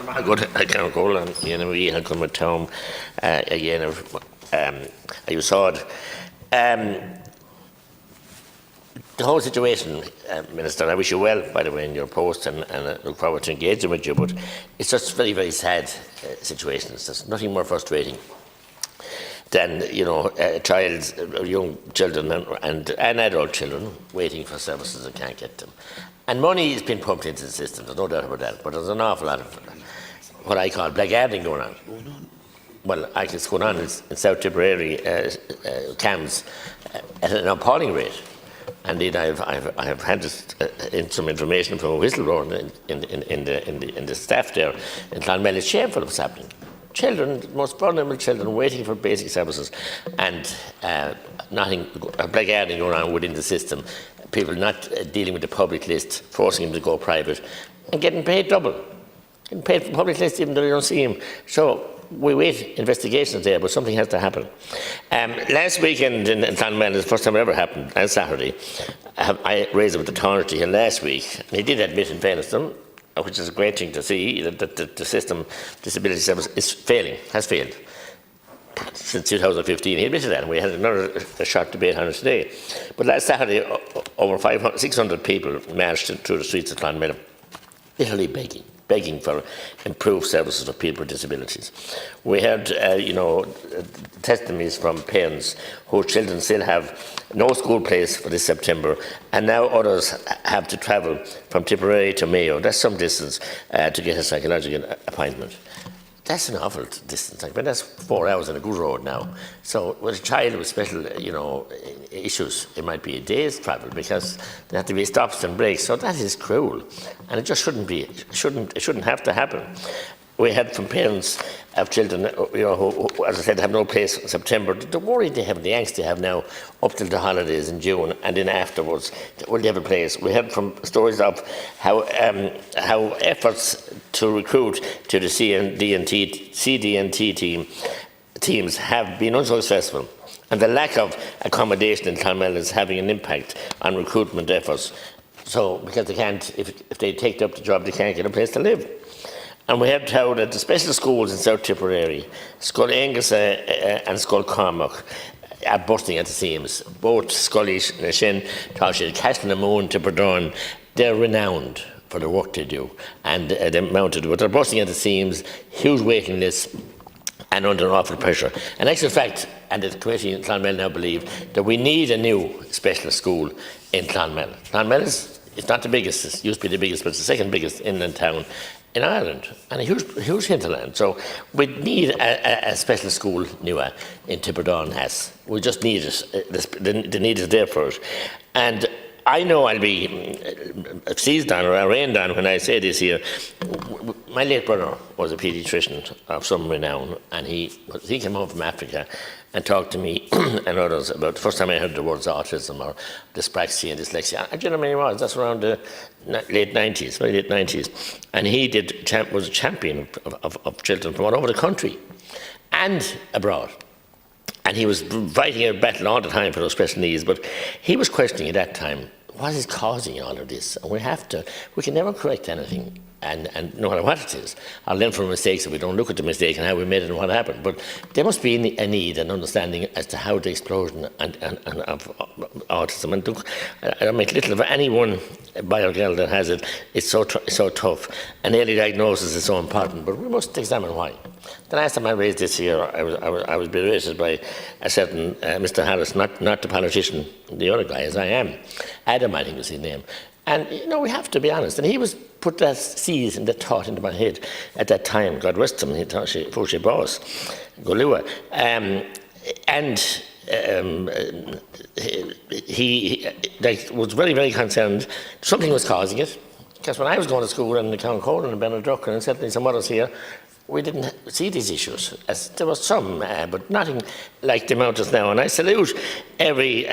Good, I can't go on. We had come at home again. You saw it. The whole situation, Minister, I wish you well, by the way, in your post, and I look forward to engaging with you, but it's just very, very sad situations. There's nothing more frustrating than, young children and adult children waiting for services and can't get them. And money has been pumped into the system, there's no doubt about that, but there's an awful lot of what I call blackguarding going on. Well, actually it's going on in South Tipperary camps at an appalling rate. Indeed, I have handed in some information from a whistleblower in the staff there in Clonmel. It's shameful what's happening. Children, the most vulnerable children, waiting for basic services, and nothing, blackguarding going on within the system. People not dealing with the public list, forcing them to go private, and getting paid double. Getting paid for the public list even though they don't see him. So we wait investigations there, but something has to happen. Last weekend in Clonmel, the first time it ever happened, on Saturday, I raised it with the authority here last week. And he did admit, in fairness to them, which is a great thing to see, that the system, disability service, is failing, has failed since 2015. He admitted that, and we had another sharp debate on it today. But last Saturday, over 600 people marched through the streets of Clonmel, literally begging for improved services for people with disabilities. We had, testimonies from parents whose children still have no school place for this September, and now others have to travel from Tipperary to Mayo. That's some distance to get a psychological appointment. That's an awful distance. That's 4 hours on a good road now. So with a child with special, issues, it might be a day's travel because there have to be stops and breaks. So that is cruel, and it just shouldn't be. It shouldn't have to happen. We had from parents of children, who, as I said, have no place in September. The worry they have, the angst they have now, up till the holidays in June, and then afterwards, will they have a place? We had from stories of how efforts to recruit to the CDNT teams have been unsuccessful, and the lack of accommodation in Clonmel is having an impact on recruitment efforts. So, because they can't, if they take up the job, they can't get a place to live. And we have told that the special schools in South Tipperary, Scoil Angus and Scoil Cormac, are bursting at the seams. Both Scully, Shin, Toshid, Castlenamoon, Tipperdorn, they're renowned for the work they do, and they're mounted, but they're bursting at the seams, huge waiting lists, and under an awful pressure. And actually, in fact, and the committee in Clonmel now believe that we need a new specialist school in Clonmel. Clonmel is not the biggest, it used to be the biggest, but it's the second biggest inland town in Ireland, and a huge hinterland. So we need a special school newer in Tipperdorn has. We just need it. The need is there for it. And I know I'll be seized on or arraigned on when I say this here. My late brother was a paediatrician of some renown, and he came home from Africa and talked to me and others about the first time I heard the words autism or dyspraxia and dyslexia. I don't know when he was. That's around the late 90s, very late 90s. And he was a champion of children from all over the country and abroad. And he was fighting a battle all the time for those special needs, but he was questioning at that time, what is causing all of this? And we can never correct anything, and no matter what it is, I'll learn from mistakes if we don't look at the mistake and how we made it and what happened. But there must be a need and understanding as to how the explosion of autism, and look, I don't make little of any one boy or girl that has it. It's so tough, and early diagnosis is so important, but we must examine why. The last time I raised this here, I was berated by a certain Mr. Harris, not the politician, the other guy, as I am. Adam, I think was his name. And, we have to be honest. And he was put that seed and that thought into my head at that time. God rest him, he thought she boss, Golua. He was very, very concerned. Something was causing it. Because when I was going to school in the County Cold and Benedrucker and certainly some others here, we didn't see these issues. As there was some, but nothing like the amount is now. And I salute every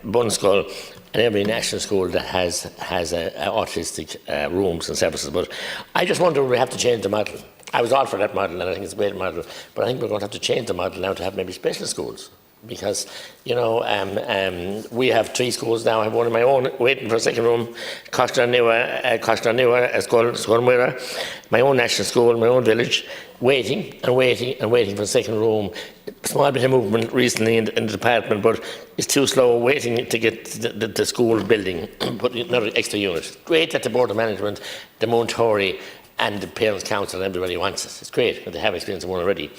Bun school and every national school that has autistic rooms and services. But I just wonder if we have to change the model. I was all for that model, and I think it's a great model. But I think we're going to have to change the model now to have maybe special schools. because, you know, we have 3 schools now. I have one of my own waiting for a second room, Costa Nua School Mira, my own national school, my own village, waiting for a second room. Small bit of movement recently in the department, but it's too slow waiting to get the school building, put another extra unit. Great that the Board of Management, the Montori, and the Parents' Council and everybody wants it. It's great, but they have experience of one already.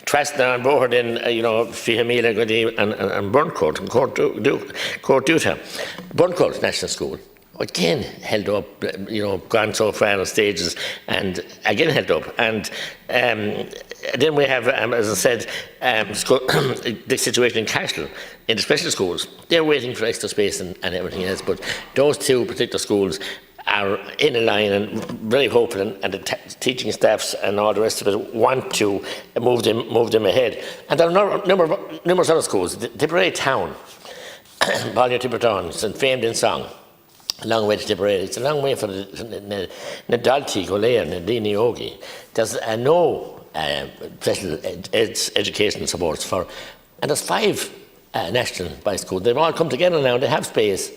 Trastna on board in, Fihamila, Godi, and Burncourt, and Court Duta. Burncourt National School, again held up, gone so far on stages, and again held up. And then we have, as I said, the situation in Cashel, in the special schools. They're waiting for extra space and everything else, but those 2 particular schools are in a line and very hopeful, and the teaching staffs and all the rest of it want to move them ahead. And there are numerous other schools. Tipperary Town, Balliol Tippertown, St. famed in song. A long way to Tipperary. It's a long way for the Dalti, Golea, Nadini Ogi. There's no special education supports for, and there's 5 national by schools. They've all come together now. They have space.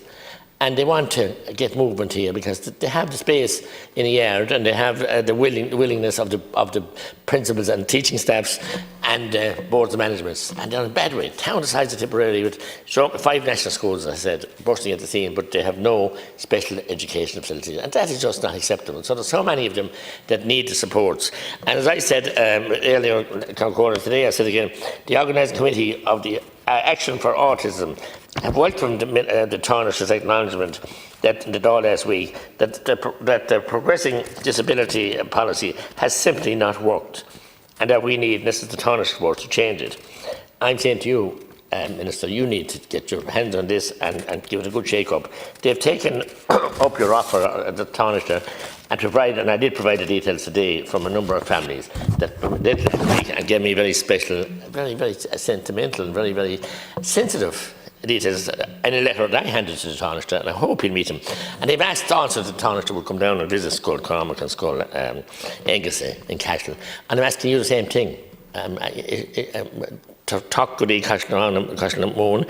And they want to get movement here because they have the space in the yard, and they have the willingness of the principals and teaching staffs and boards of management. And they're in a bad way. Town the size of Tipperary with 5 national schools, as I said, bursting at the seam, but they have no special education facilities. And that is just not acceptable. So there's so many of them that need the supports. And as I said earlier, today, I said again, the organising committee of the Action for Autism have welcomed the Taoiseach's acknowledgement that in the Dáil last week that the progressing disability policy has simply not worked, and that we need, and this is the Taoiseach's word, to change it. I'm saying to you, Minister, you need to get your hands on this and give it a good shake-up. They've taken up your offer at the Taoiseach and I did provide the details today from a number of families that did and gave me very special, very, very sentimental and very, very sensitive details in a letter that I handed to the Taoiseach, and I hope he'll meet him. And they've asked also the Taoiseach will come down and visit Skull Cormac and Skull Engese in Cashel. And I'm asking you the same thing. Talk goody Cashel Moon,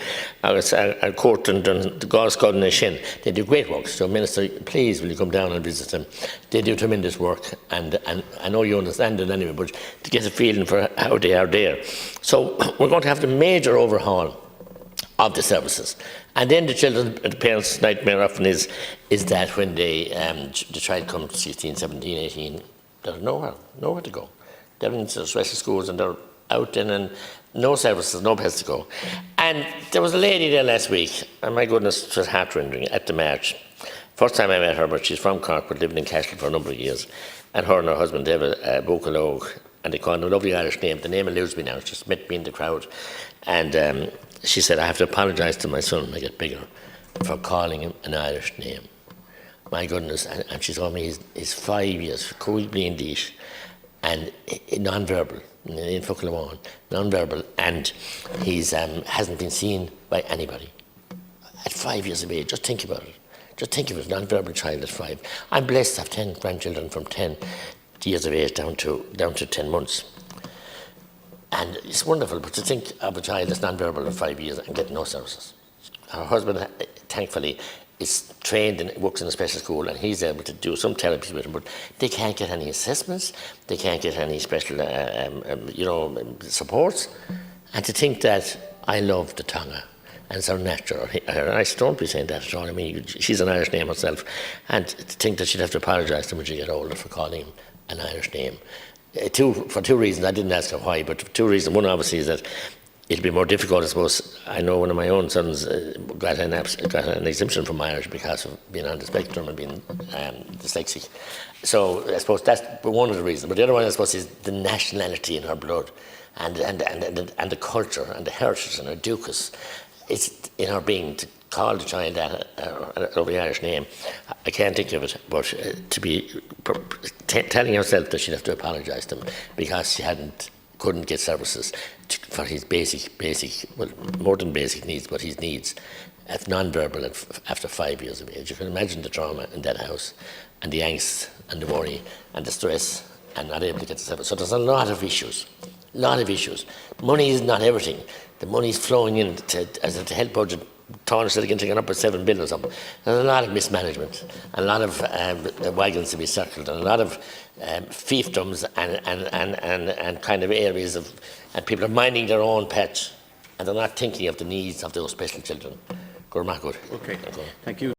Court and the God's God and Shin. They do great work. So, Minister, please will you come down and visit them? They do tremendous work, and I know you understand it anyway, but to get a feeling for how they are there. So, we're going to have the major overhaul of the services. And then the children, the parents' nightmare often is that when they try to come 16, 17, 18, there's nowhere to go. They're in special schools and they're out then, and no services, no place to go. And there was a lady there last week, and my goodness, it was heart-rending at the march. First time I met her, but she's from Cork, but lived in Cashel for a number of years. And her and her husband, David Buchalog, and they call him a lovely Irish name. The name eludes me now. She just met me in the crowd. And she said, I have to apologise to my son when I get bigger for calling him an Irish name. My goodness. And she told me he's 5 years, Cúigblí in Dísh, and non-verbal, in Fucklawan, non-verbal, and he's hasn't been seen by anybody. At 5 years of age, just think about it. Just think of it, non-verbal child at 5. I'm blessed to have 10 grandchildren from 10 years of age down to 10 months. And it's wonderful, but to think of a child that's non-verbal at 5 years and get no services. Her husband, thankfully, is trained and works in a special school, and he's able to do some therapies with him, but they can't get any assessments, they can't get any special, supports. And to think that I love the Tonga, and it's our natural. I don't be saying that at all. I mean, she's an Irish name herself, and to think that she'd have to apologise to him when she get older for calling him an Irish name. For 2 reasons. I didn't ask her why, but for 2 reasons. One, obviously, is that it'll be more difficult, I suppose. I know one of my own sons got an exemption from Irish because of being on the spectrum and being dyslexic. So I suppose that's one of the reasons. But the other one, I suppose, is the nationality in her blood, and the culture and the heritage and her ducus. It's in her being to call the child that over the Irish name. I can't think of it, but to be telling herself that she'd have to apologise to him because she couldn't get services for his basic, well, more than basic needs, but his needs as non-verbal after 5 years of age. You can imagine the trauma in that house, and the angst, and the worry, and the stress, and not able to get the service. So there's a lot of issues A lot of issues. Money is not everything. The money is flowing in as a health budget. Taoiseach again taking up at 7 billion or something. There's a lot of mismanagement, a lot of wagons to be circled, and a lot of fiefdoms and kind of areas of, and people are minding their own patch, and they're not thinking of the needs of those special children. Okay. Thank you.